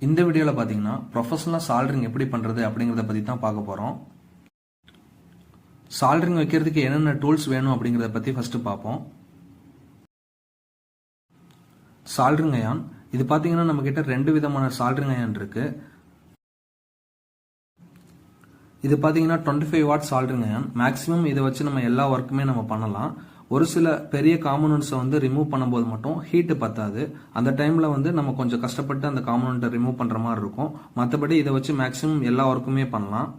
இந்த வீடியோவில் பார்த்தீங்கன்னா ப்ரொஃபஷனலாக சால்டரிங் எப்படி பண்ணுறது அப்படிங்கிறத பற்றி தான் பார்க்க போகிறோம். சால்டரிங் வைக்கிறதுக்கு என்னென்ன டூல்ஸ் வேணும் அப்படிங்கிறத பற்றி ஃபஸ்ட்டு பார்ப்போம். சால்டரிங் அயான் இது பார்த்தீங்கன்னா நம்மக்கிட்ட 2 விதமான சால்டரிங் அயான் இருக்கு. இது பார்த்தீங்கன்னா 25 வாட் சால்டரிங் அயான். மேக்ஸிமம் இதை வச்சு நம்ம எல்லா ஒர்க்குமே நம்ம பண்ணலாம். ஒரு சில பெரிய காம்போனன்ட்ஸை வந்து ரிமூவ் பண்ணும்போது மட்டும் ஹீட்டு பத்தாது. அந்த டைமில் வந்து நம்ம கொஞ்சம் கஷ்டப்பட்டு அந்த காம்போனண்ட்டை ரிமூவ் பண்ணுற மாதிரி இருக்கும். மற்றபடி இதை வச்சு மேக்ஸிமம் எல்லா ஒர்க்குமே பண்ணலாம்.